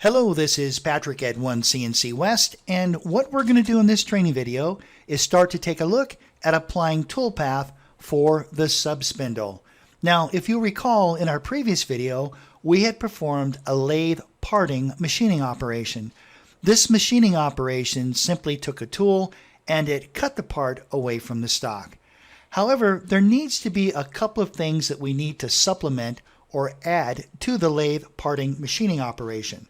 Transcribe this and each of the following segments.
Hello, this is Patrick at OneCNC West, and what we're going to do in this training video is start to take a look at applying toolpath for the subspindle. Now, if you recall in our previous video, we had performed a lathe parting machining operation. This machining operation simply took a tool and it cut the part away from the stock. However, there needs to be a couple of things that we need to supplement or add to the lathe parting machining operation.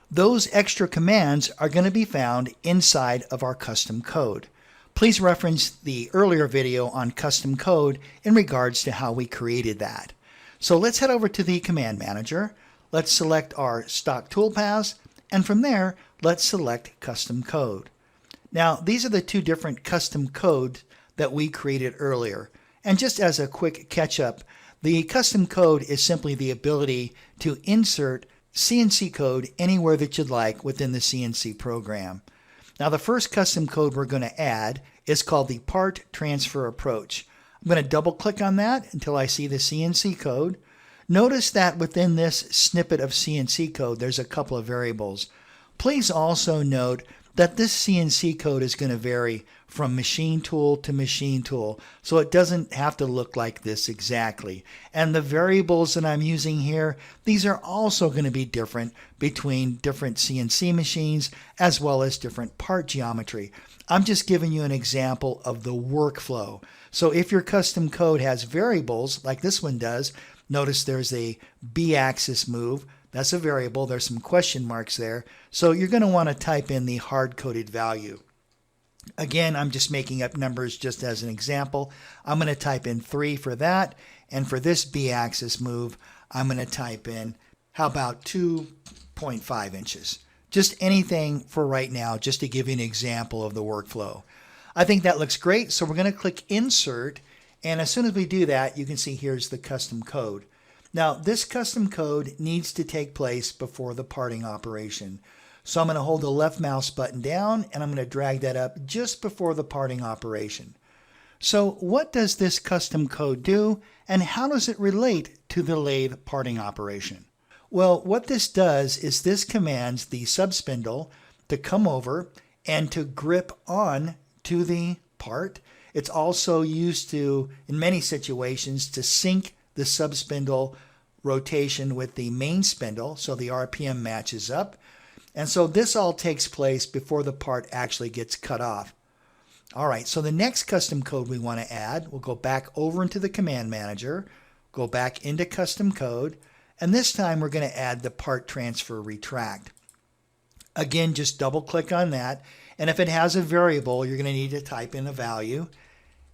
Those extra commands are going to be found inside of our custom code. Please reference the earlier video on custom code in regards to how we created that. So let's head over to the command manager. Let's select our stock toolpaths, and from there, let's select custom code. Now, these are the two different custom codes that we created earlier. And just as a quick catch-up, the custom code is simply the ability to insert CNC code anywhere that you'd like within the CNC program. Now, the first custom code we're going to add is called the part transfer approach. I'm going to double click on that until I see the CNC code. Notice that within this snippet of CNC code, there's a couple of variables. Please also note that this CNC code is going to vary from machine tool to machine tool, so it doesn't have to look like this exactly. And the variables that I'm using here, these are also going to be different between different CNC machines as well as different part geometry. I'm just giving you an example of the workflow. So if your custom code has variables like this one does, notice there's a B-axis move. That's a variable. There's some question marks there. So you're going to want to type in the hard-coded value. Again, I'm just making up numbers just as an example. I'm going to type in 3 for that. And for this B-axis move, I'm going to type in, how about 2.5 inches? Just anything for right now, just to give you an example of the workflow. I think that looks great. So we're going to click Insert. And as soon as we do that, you can see here's the custom code. Now, this custom code needs to take place before the parting operation. So I'm going to hold the left mouse button down and I'm going to drag that up just before the parting operation. So what does this custom code do and how does it relate to the lathe parting operation? Well, what this does is this commands the subspindle to come over and to grip on to the part. It's also used to, in many situations, to sync the subspindle rotation with the main spindle so the RPM matches up. And so this all takes place before the part actually gets cut off. All right, so the next custom code we want to add, we'll go back over into the command manager, go back into custom code, and this time we're going to add the part transfer retract. Again, just double click on that, and if it has a variable, you're going to need to type in a value.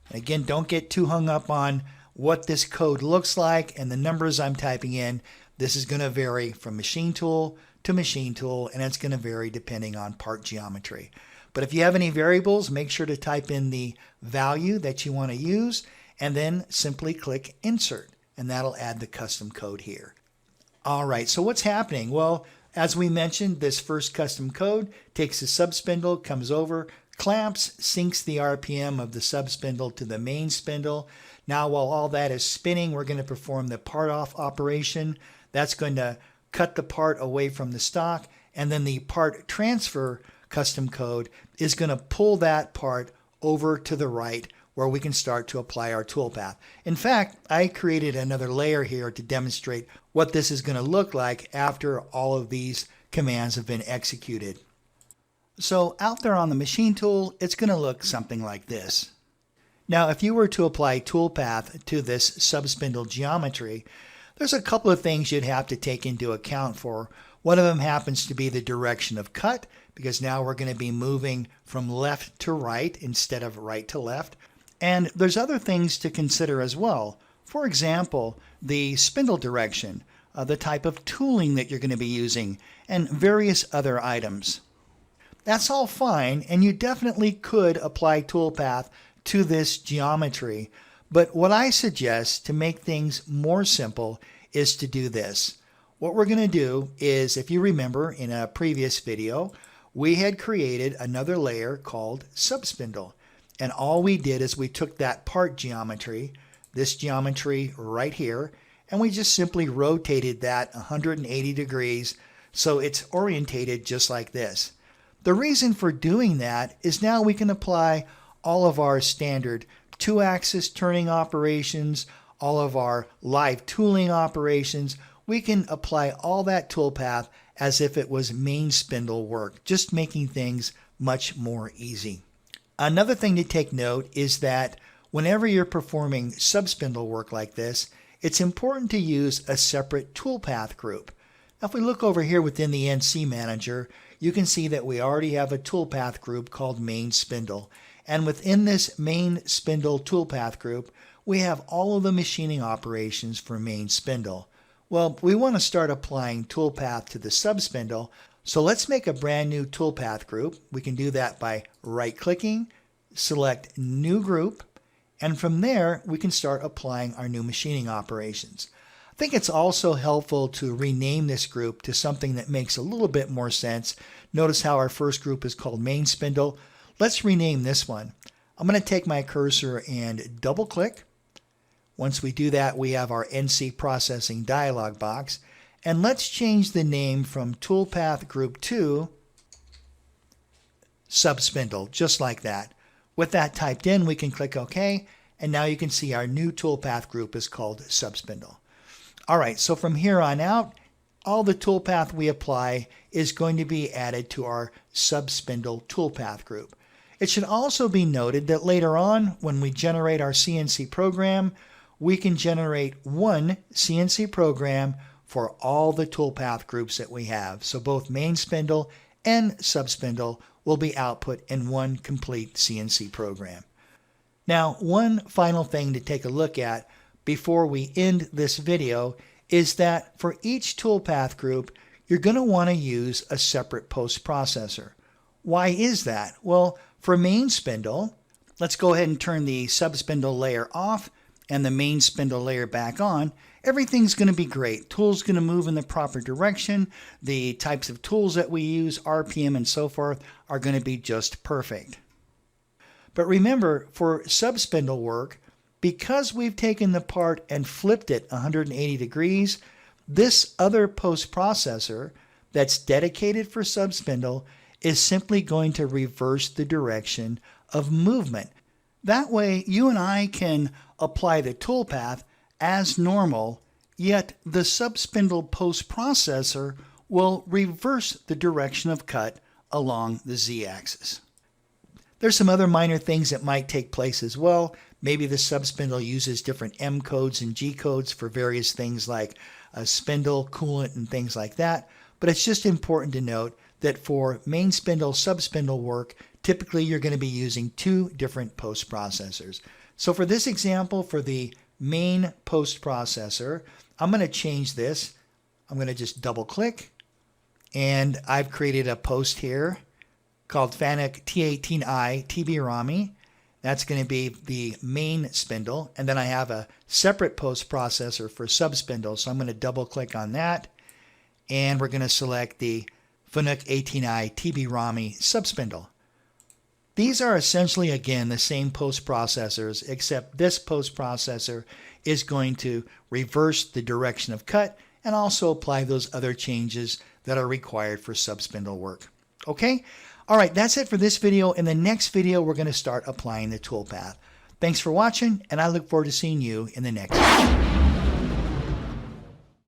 And again, don't get too hung up on what this code looks like and the numbers I'm typing in. This is going to vary from machine tool to machine tool, and it's going to vary depending on part geometry. But if you have any variables, make sure to type in the value that you want to use and then simply click Insert, and that'll add the custom code here. All right, so what's happening? Well, as we mentioned, this first custom code takes the subspindle, comes over, clamps, syncs the RPM of the subspindle to the main spindle. Now, while all that is spinning, we're going to perform the part off operation. That's going to cut the part away from the stock, and then the part transfer custom code is going to pull that part over to the right where we can start to apply our toolpath. In fact, I created another layer here to demonstrate what this is going to look like after all of these commands have been executed. So out there on the machine tool, it's going to look something like this. Now, if you were to apply toolpath to this subspindle geometry, there's a couple of things you'd have to take into account for. One of them happens to be the direction of cut, because now we're going to be moving from left to right instead of right to left. And there's other things to consider as well. For example, the spindle direction, the type of tooling that you're going to be using, and various other items. That's all fine, and you definitely could apply toolpath to this geometry. But what I suggest to make things more simple is to do this. What we're going to do is, if you remember in a previous video, we had created another layer called Subspindle. And all we did is we took that part geometry, this geometry right here, and we just simply rotated that 180 degrees So it's orientated just like this. The reason for doing that is now we can apply all of our standard 2-axis turning operations, all of our live tooling operations. We can apply all that toolpath as if it was main spindle work, just making things much more easy. Another thing to take note is that whenever you're performing subspindle work like this, it's important to use a separate toolpath group. Now, if we look over here within the NC Manager, you can see that we already have a toolpath group called main spindle. And within this main spindle toolpath group, we have all of the machining operations for main spindle. Well, we want to start applying toolpath to the subspindle, so let's make a brand new toolpath group. We can do that by right-clicking, select New Group, and from there we can start applying our new machining operations. I think it's also helpful to rename this group to something that makes a little bit more sense. Notice how our first group is called main spindle. Let's rename this one. I'm going to take my cursor and double-click. Once we do that, we have our NC Processing dialog box. And let's change the name from Toolpath Group 2 Subspindle, just like that. With that typed in, we can click OK, and now you can see our new toolpath group is called Subspindle. All right, so from here on out, all the toolpath we apply is going to be added to our Subspindle toolpath group. It should also be noted that later on, when we generate our CNC program, we can generate one CNC program for all the toolpath groups that we have. So both main spindle and subspindle will be output in one complete CNC program. Now, one final thing to take a look at before we end this video is that for each toolpath group, you're going to want to use a separate postprocessor. Why is that? Well, for main spindle, let's go ahead and turn the subspindle layer off and the main spindle layer back on. Everything's going to be great. Tools going to move in the proper direction. The types of tools that we use, RPM and so forth, are going to be just perfect. But remember, for subspindle work, because we've taken the part and flipped it 180 degrees, this other postprocessor that's dedicated for subspindle is simply going to reverse the direction of movement. That way, you and I can apply the toolpath as normal, yet the subspindle postprocessor will reverse the direction of cut along the z-axis. There's some other minor things that might take place as well. Maybe the subspindle uses different M codes and G codes for various things like a spindle, coolant, and things like that. But it's just important to note that for main spindle, subspindle work, typically you're going to be using two different postprocessors. So for this example, for the main postprocessor, I'm going to change this. I'm going to just double click, and I've created a post here called FANUC T18i TB-RAMI. That's going to be the main spindle, and then I have a separate postprocessor for subspindle, so I'm going to double click on that, and we're going to select the FANUC 18i TB-RAMI subspindle. These are essentially, again, the same postprocessors, except this postprocessor is going to reverse the direction of cut and also apply those other changes that are required for subspindle work. Okay? All right, that's it for this video. In the next video, we're going to start applying the toolpath. Thanks for watching, and I look forward to seeing you in the next video.